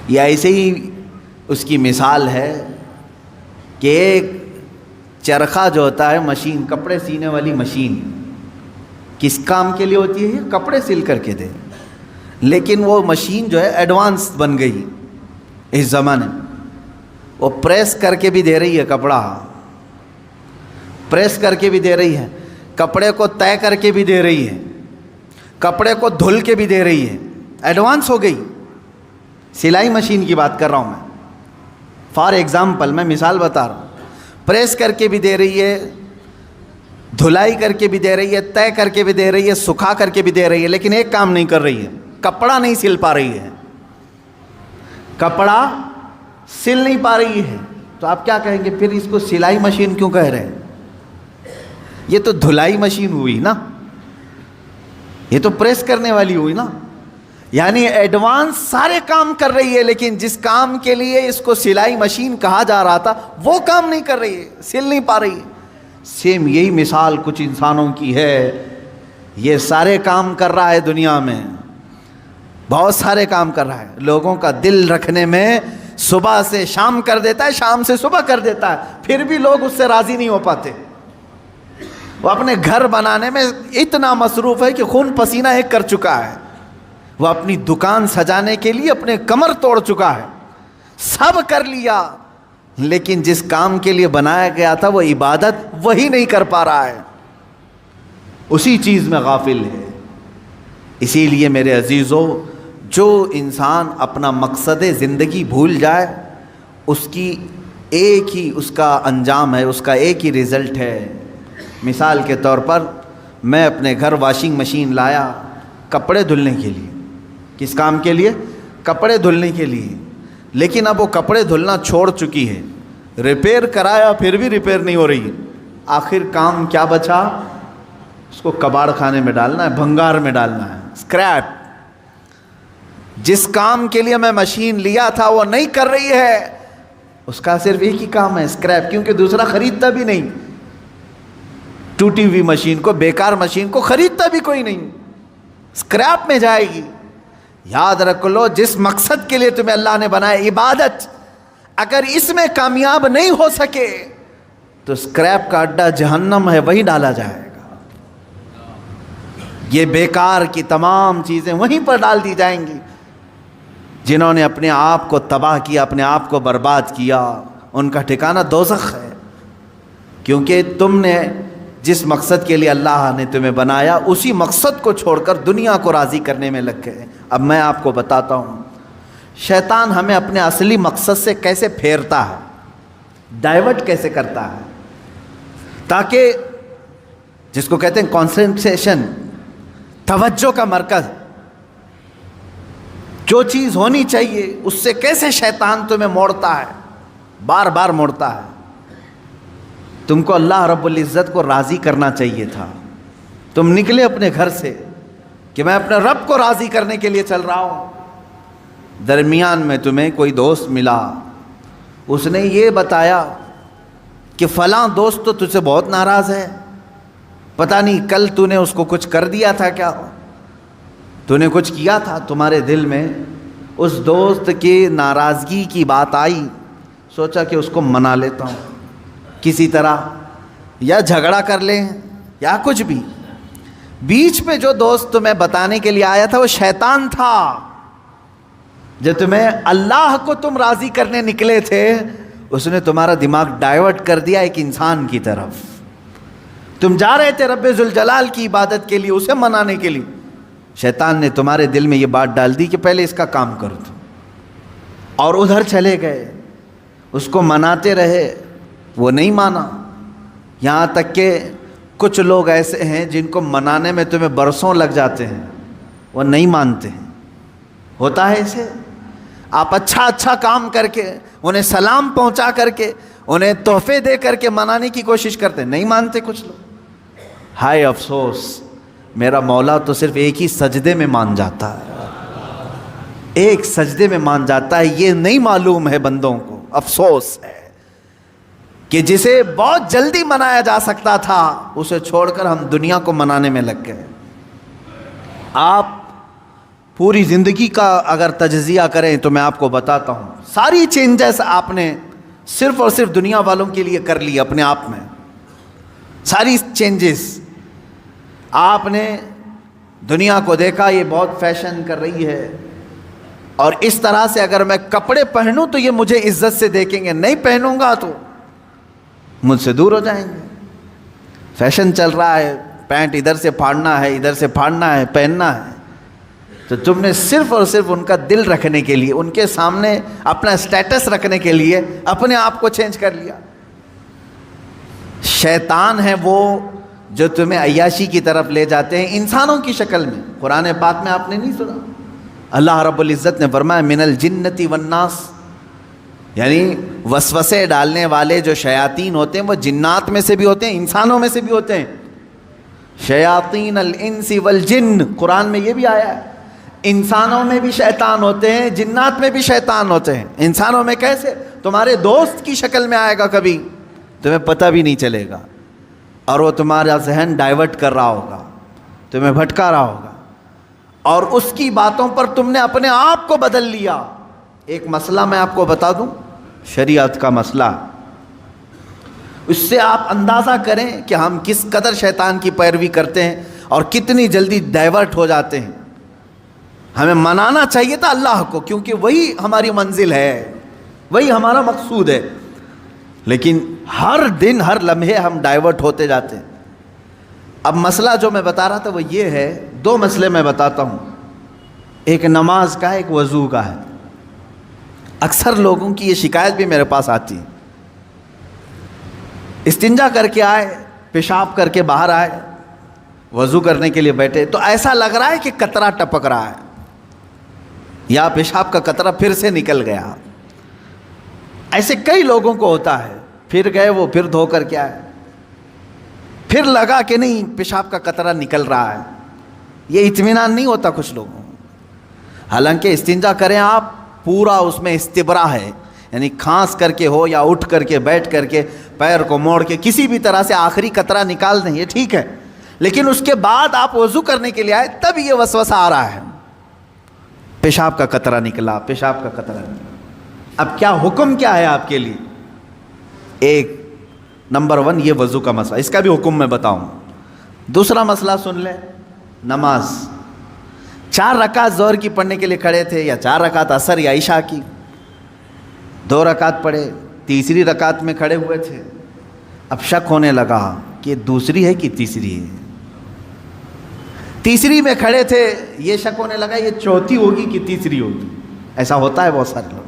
یا ایسے ہی اس کی مثال ہے کہ ایک چرخہ جو ہوتا ہے مشین، کپڑے سینے والی مشین، کس کام کے لیے ہوتی ہے؟ یہ کپڑے سل کر کے دے، لیکن وہ مشین جو ہے ایڈوانس بن گئی اس زمانے میں، وہ پریس کر کے بھی دے رہی ہے، کپڑا پریس کر کے بھی دے رہی ہے، کپڑے کو طے کر کے بھی دے رہی ہے، کپڑے کو دھل کے بھی دے رہی ہے، ایڈوانس ہو گئی۔ سلائی مشین کی بات کر رہا ہوں میں، فار ایگزامپل میں مثال بتا رہا ہوں، پریس کر کے بھی دے رہی ہے، دھلائی کر کے بھی دے رہی ہے، طے کر کے بھی دے رہی ہے، سکھا کر کے بھی دے رہی ہے، لیکن ایک کام نہیں کر رہی ہے، کپڑا نہیں سل پا رہی ہے، کپڑا سل نہیں پا رہی ہے۔ تو آپ کیا کہیں گے پھر اس کو سلائی مشین کیوں کہہ رہے ہیں؟ یہ تو دھلائی مشین ہوئی نا، یہ تو پریس کرنے والی ہوئی نا، یعنی ایڈوانس سارے کام کر رہی ہے، لیکن جس کام کے لیے اس کو سلائی مشین کہا جا رہا تھا وہ کام نہیں کر رہی ہے، سل نہیں پا رہی ہے۔ سیم یہی مثال کچھ انسانوں کی ہے، یہ سارے کام کر رہا ہے دنیا میں، بہت سارے کام کر رہا ہے، لوگوں کا دل رکھنے میں صبح سے شام کر دیتا ہے، شام سے صبح کر دیتا ہے، پھر بھی لوگ اس سے راضی نہیں ہو پاتے۔ وہ اپنے گھر بنانے میں اتنا مصروف ہے کہ خون پسینہ ایک کر چکا ہے، وہ اپنی دکان سجانے کے لیے اپنے کمر توڑ چکا ہے، سب کر لیا، لیکن جس کام کے لیے بنایا گیا تھا وہ عبادت وہی نہیں کر پا رہا ہے، اسی چیز میں غافل ہے۔ اسی لیے میرے عزیزو، جو انسان اپنا مقصد زندگی بھول جائے، اس کی ایک ہی اس کا انجام ہے، اس کا ایک ہی رزلٹ ہے۔ مثال کے طور پر میں اپنے گھر واشنگ مشین لایا کپڑے دھلنے کے لیے، کس کام کے لیے؟ کپڑے دھلنے کے لیے، لیکن اب وہ کپڑے دھلنا چھوڑ چکی ہے، ریپیئر کرایا پھر بھی ریپیئر نہیں ہو رہی ہے، آخر کام کیا بچا؟ اس کو کباڑ خانے میں ڈالنا ہے، بھنگار میں ڈالنا ہے، اسکریپ۔ جس کام کے لیے میں مشین لیا تھا وہ نہیں کر رہی ہے، اس کا صرف ایک ہی کام ہے، اسکریپ، کیونکہ دوسرا خریدتا بھی نہیں، ٹوٹی ہوئی مشین کو، بیکار مشین کو خریدتا بھی کوئی نہیں، اسکریپ میں جائے گی۔ یاد رکھ لو، جس مقصد کے لیے تمہیں اللہ نے بنایا عبادت، اگر اس میں کامیاب نہیں ہو سکے تو اسکریپ کا اڈا جہنم ہے، وہی ڈالا جائے گا، یہ بیکار کی تمام چیزیں وہیں پر ڈال دی جائیں گی۔ جنہوں نے اپنے آپ کو تباہ کیا، اپنے آپ کو برباد کیا، ان کا ٹھکانہ دوزخ ہے، کیونکہ تم نے جس مقصد کے لیے اللہ نے تمہیں بنایا اسی مقصد کو چھوڑ کر دنیا کو راضی کرنے میں لگ گئے۔ اب میں آپ کو بتاتا ہوں شیطان ہمیں اپنے اصلی مقصد سے کیسے پھیرتا ہے، ڈائیورٹ کیسے کرتا ہے، تاکہ جس کو کہتے ہیں کنسنٹریشن، توجہ کا مرکز، جو چیز ہونی چاہیے اس سے کیسے شیطان تمہیں موڑتا ہے، بار بار موڑتا ہے۔ تم کو اللہ رب العزت کو راضی کرنا چاہیے تھا، تم نکلے اپنے گھر سے کہ میں اپنے رب کو راضی کرنے کے لیے چل رہا ہوں، درمیان میں تمہیں کوئی دوست ملا، اس نے یہ بتایا کہ فلاں دوست تو تجھ سے بہت ناراض ہے، پتہ نہیں کل تو نے اس کو کچھ کر دیا تھا، کیا تو نے کچھ کیا تھا، تمہارے دل میں اس دوست کی ناراضگی کی بات آئی، سوچا کہ اس کو منا لیتا ہوں کسی طرح، یا جھگڑا کر لیں یا کچھ بھی۔ بیچ میں جو دوست تمہیں بتانے کے لیے آیا تھا وہ شیطان تھا، جو تمہیں اللہ کو تم راضی کرنے نکلے تھے اس نے تمہارا دماغ ڈائیورٹ کر دیا ایک انسان کی طرف۔ تم جا رہے تھے رب ذوالجلال کی عبادت کے لیے، اسے منانے کے لیے، شیطان نے تمہارے دل میں یہ بات ڈال دی کہ پہلے اس کا کام کرو تم، اور ادھر چلے گئے، اس کو مناتے رہے، وہ نہیں مانا، یہاں تک کہ کچھ لوگ ایسے ہیں جن کو منانے میں تمہیں برسوں لگ جاتے ہیں، وہ نہیں مانتے ہیں، ہوتا ہے اسے۔ آپ اچھا کام کر کے، انہیں سلام پہنچا کر کے، انہیں تحفے دے کر کے منانے کی کوشش کرتے ہیں، نہیں مانتے کچھ لوگ۔ ہائے افسوس، میرا مولا تو صرف ایک ہی سجدے میں مان جاتا ہے، ایک سجدے میں مان جاتا ہے، یہ نہیں معلوم ہے بندوں کو۔ افسوس ہے کہ جسے بہت جلدی منایا جا سکتا تھا اسے چھوڑ کر ہم دنیا کو منانے میں لگ گئے۔ آپ پوری زندگی کا اگر تجزیہ کریں تو میں آپ کو بتاتا ہوں، ساری چینجز آپ نے صرف اور صرف دنیا والوں کے لیے کر لی اپنے آپ میں. ساری چینجز آپ نے دنیا کو دیکھا، یہ بہت فیشن کر رہی ہے، اور اس طرح سے اگر میں کپڑے پہنوں تو یہ مجھے عزت سے دیکھیں گے، نہیں پہنوں گا تو مجھ سے دور ہو جائیں گے. فیشن چل رہا ہے، پینٹ ادھر سے پھاڑنا ہے، ادھر سے پھاڑنا ہے، پہننا ہے. تو تم نے صرف اور صرف ان کا دل رکھنے کے لیے، ان کے سامنے اپنا اسٹیٹس رکھنے کے لیے اپنے آپ کو چینج کر لیا. شیطان ہے وہ جو تمہیں عیاشی کی طرف لے جاتے ہیں انسانوں کی شکل میں. قرآن پاک میں آپ نے نہیں سنا، اللہ رب العزت نے فرمایا من الجنتی والناس، یعنی وسوسے ڈالنے والے جو شیاطین ہوتے ہیں وہ جنات میں سے بھی ہوتے ہیں، انسانوں میں سے بھی ہوتے ہیں. شیاطین الانس والجن، قرآن میں یہ بھی آیا ہے. انسانوں میں بھی شیطان ہوتے ہیں، جنات میں بھی شیطان ہوتے ہیں. انسانوں میں کیسے؟ تمہارے دوست کی شکل میں آئے گا، کبھی تمہیں پتہ بھی نہیں چلے گا، اور وہ تمہارا ذہن ڈائیورٹ کر رہا ہوگا، تمہیں بھٹکا رہا ہوگا، اور اس کی باتوں پر تم نے اپنے آپ کو بدل لیا. ایک مسئلہ میں آپ کو بتا دوں، شریعت کا مسئلہ، اس سے آپ اندازہ کریں کہ ہم کس قدر شیطان کی پیروی کرتے ہیں اور کتنی جلدی ڈائیورٹ ہو جاتے ہیں. ہمیں منانا چاہیے تھا اللہ کو، کیونکہ وہی ہماری منزل ہے، وہی ہمارا مقصود ہے، لیکن ہر دن ہر لمحے ہم ڈائیورٹ ہوتے جاتے ہیں. اب مسئلہ جو میں بتا رہا تھا وہ یہ ہے، دو مسئلے میں بتاتا ہوں، ایک نماز کا ہے، ایک وضو کا ہے. اکثر لوگوں کی یہ شکایت بھی میرے پاس آتی ہے، استنجا کر کے آئے، پیشاب کر کے باہر آئے، وضو کرنے کے لیے بیٹھے تو ایسا لگ رہا ہے کہ قطرہ ٹپک رہا ہے، یا پیشاب کا قطرہ پھر سے نکل گیا. ایسے کئی لوگوں کو ہوتا ہے، پھر گئے وہ، پھر دھو کر کے آئے، پھر لگا کہ نہیں پیشاب کا قطرہ نکل رہا ہے. یہ اطمینان نہیں ہوتا کچھ لوگوں. حالانکہ استنجا کریں آپ، پورا اس میں استبرا ہے، یعنی کھانس کر کے ہو یا اٹھ کر کے، بیٹھ کر کے، پیر کو موڑ کے، کسی بھی طرح سے آخری قطرہ نکال دیں، یہ ٹھیک ہے. لیکن اس کے بعد آپ وضو کرنے کے لیے آئے، تب یہ وسوسہ آ رہا ہے، پیشاب کا قطرہ نکلا، پیشاب کا قطرہ نکلا. اب کیا حکم کیا ہے آپ کے لیے؟ ایک نمبر 1 یہ وضو کا مسئلہ، اس کا بھی حکم میں بتاؤں. دوسرا مسئلہ سن لیں، نماز. 4 رکعت ظہر کی پڑھنے کے لیے کھڑے تھے، یا 4 رکعت عصر یا عشاء کی، 2 رکعت پڑھے، تیسری رکعت میں کھڑے ہوئے تھے. اب شک ہونے لگا کہ یہ دوسری ہے کہ تیسری ہے. تیسری میں کھڑے تھے، یہ شک ہونے لگا یہ چوتھی ہوگی کہ تیسری ہوگی. ایسا ہوتا ہے بہت سارے لوگ.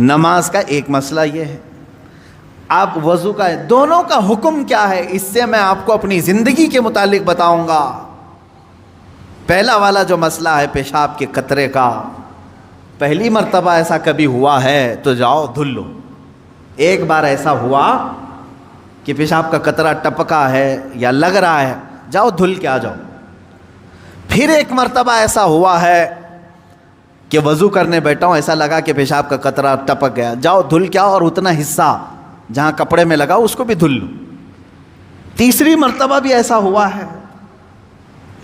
نماز کا ایک مسئلہ یہ ہے. اب وضو کا ہے، دونوں کا حکم کیا ہے اس سے میں آپ کو اپنی زندگی کے متعلق بتاؤں گا. پہلا والا جو مسئلہ ہے پیشاب کے قطرے کا، پہلی مرتبہ ایسا کبھی ہوا ہے تو جاؤ دھل لو. ایک بار ایسا ہوا کہ پیشاب کا قطرہ ٹپکا ہے یا لگ رہا ہے، جاؤ دھل کے آ جاؤ. پھر ایک مرتبہ ایسا ہوا ہے کہ وضو کرنے بیٹھا ہوں، ایسا لگا کہ پیشاب کا قطرہ ٹپک گیا، جاؤ دھل کے آؤ، اور اتنا حصہ جہاں کپڑے میں لگا اس کو بھی دھل لو. تیسری مرتبہ بھی ایسا ہوا ہے،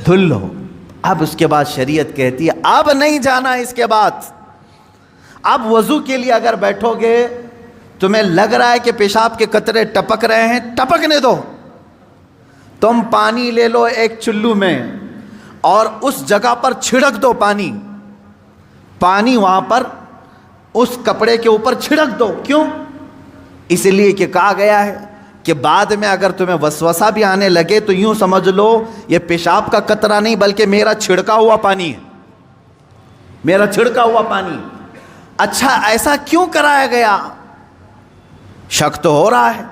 دھل لو. اب اس کے بعد شریعت کہتی ہے اب نہیں جانا اس کے بعد. اب وضو کے لیے اگر بیٹھو گے، تمہیں لگ رہا ہے کہ پیشاب کے قطرے ٹپک رہے ہیں، ٹپکنے دو. تم پانی لے لو ایک چلو میں اور اس جگہ پر چھڑک دو پانی. پانی وہاں پر اس کپڑے کے اوپر چھڑک دو. کیوں؟ اس لیے کہ کہا گیا ہے کہ بعد میں اگر تمہیں وسوسہ بھی آنے لگے تو یوں سمجھ لو یہ پیشاب کا قطرہ نہیں بلکہ میرا چھڑکا ہوا پانی ہے، میرا چھڑکا ہوا پانی. اچھا ایسا کیوں کرایا گیا؟ شک تو ہو رہا ہے.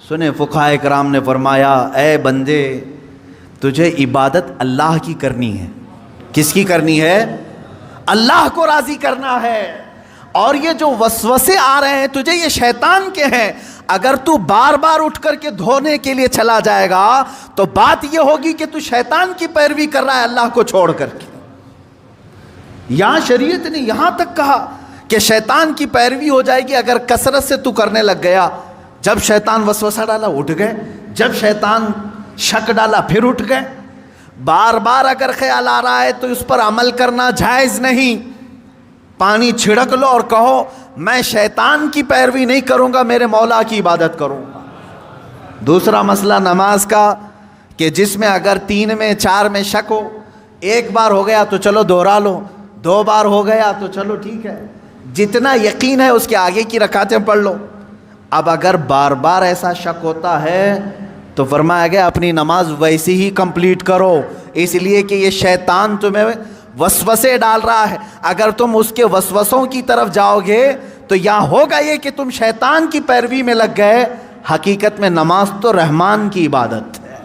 سنیں فقہائے کرام نے فرمایا اے بندے، تجھے عبادت اللہ کی کرنی ہے. کس کی کرنی ہے؟ اللہ کو راضی کرنا ہے. اور یہ جو وسوسے آ رہے ہیں تجھے، یہ شیطان کے ہیں. اگر تو بار بار اٹھ کر کے دھونے کے لیے چلا جائے گا تو بات یہ ہوگی کہ تو شیطان کی پیروی کر رہا ہے اللہ کو چھوڑ کر کے. یہاں شریعت نے یہاں تک کہا کہ شیطان کی پیروی ہو جائے گی اگر کثرت سے تو کرنے لگ گیا. جب شیطان وسوسہ ڈالا اٹھ گئے، جب شیطان شک ڈالا پھر اٹھ گئے. بار بار اگر خیال آ رہا ہے تو اس پر عمل کرنا جائز نہیں. پانی چھڑک لو اور کہو میں شیطان کی پیروی نہیں کروں گا, میرے مولا کی عبادت کروں گا. دوسرا مسئلہ نماز کا کہ جس میں اگر 3 میں 4 میں شک ہو, ایک بار ہو گیا تو چلو دوہرا لو, 2 بار ہو گیا تو چلو ٹھیک ہے, جتنا یقین ہے اس کے آگے کی رکعتیں پڑھ لو. اب اگر بار بار ایسا شک ہوتا ہے تو فرمایا گیا اپنی نماز ویسی ہی کمپلیٹ کرو, اس لیے کہ یہ شیطان تمہیں وسوسے ڈال رہا ہے. اگر تم اس کے وسوسوں کی طرف جاؤ گے تو یہاں ہوگا یہ کہ تم شیطان کی پیروی میں لگ گئے. حقیقت میں نماز تو رحمان کی عبادت ہے.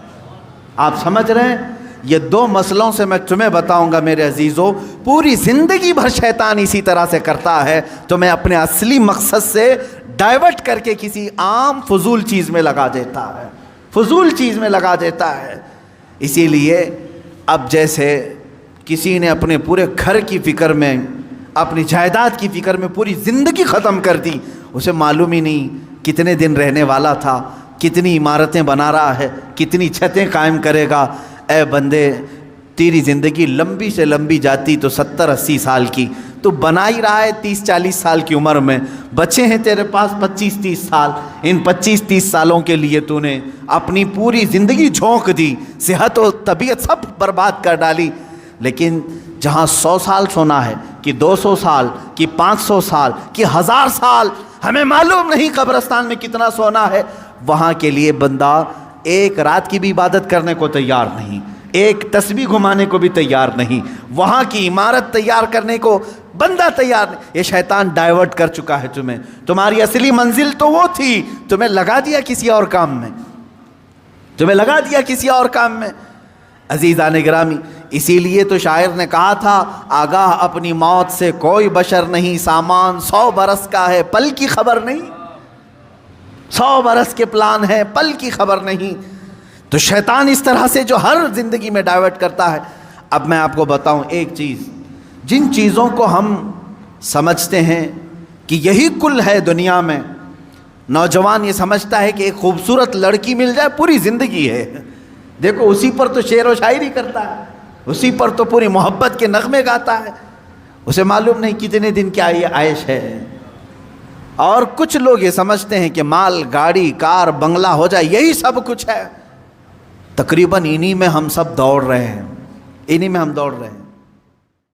آپ سمجھ رہے ہیں؟ یہ 2 مسئلوں سے میں تمہیں بتاؤں گا میرے عزیزو, پوری زندگی بھر شیطان اسی طرح سے کرتا ہے, تو میں اپنے اصلی مقصد سے ڈائیورٹ کر کے کسی عام فضول چیز میں لگا دیتا ہے, فضول چیز میں لگا دیتا ہے. اسی لیے اب جیسے کسی نے اپنے پورے گھر کی فکر میں, اپنی جائیداد کی فکر میں پوری زندگی ختم کر دی, اسے معلوم ہی نہیں کتنے دن رہنے والا تھا, کتنی عمارتیں بنا رہا ہے, کتنی چھتیں قائم کرے گا. اے بندے, تیری زندگی لمبی سے لمبی جاتی تو 70-80 سال کی, تو بنا ہی رہا ہے 30-40 سال کی عمر میں. بچے ہیں تیرے پاس 25-30 سال, ان 25-30 سالوں کے لیے تو نے اپنی پوری زندگی جھونک دی, صحت و طبیعت سب برباد کر ڈالی. لیکن جہاں 100 سال سونا ہے کہ 200 سال کہ 500 سال کہ 1000 سال, ہمیں معلوم نہیں قبرستان میں کتنا سونا ہے, وہاں کے لیے بندہ ایک رات کی بھی عبادت کرنے کو تیار نہیں, ایک تسبیح گھمانے کو بھی تیار نہیں, وہاں کی عمارت تیار کرنے کو بندہ تیار نہیں. یہ شیطان ڈائیورٹ کر چکا ہے تمہیں. تمہاری اصلی منزل تو وہ تھی, تمہیں لگا دیا کسی اور کام میں, تمہیں لگا دیا کسی اور کام میں. عزیزان گرامی, اسی لیے تو شاعر نے کہا تھا, آگاہ اپنی موت سے کوئی بشر نہیں, سامان 100 برس کا ہے پل کی خبر نہیں. 100 برس کے پلان ہے پل کی خبر نہیں. تو شیطان اس طرح سے جو ہر زندگی میں ڈائیورٹ کرتا ہے. اب میں آپ کو بتاؤں ایک چیز, جن چیزوں کو ہم سمجھتے ہیں کہ یہی کل ہے دنیا میں, نوجوان یہ سمجھتا ہے کہ ایک خوبصورت لڑکی مل جائے پوری زندگی ہے. دیکھو اسی پر تو شعر و شاعری کرتا ہے, اسی پر تو پوری محبت کے نغمے گاتا ہے, اسے معلوم نہیں کتنے دن کی عائش ہے. اور کچھ لوگ یہ سمجھتے ہیں کہ مال, گاڑی, کار, بنگلہ ہو جائے یہی سب کچھ ہے. تقریباً انہی میں ہم سب دوڑ رہے ہیں, انہی میں ہم دوڑ رہے ہیں.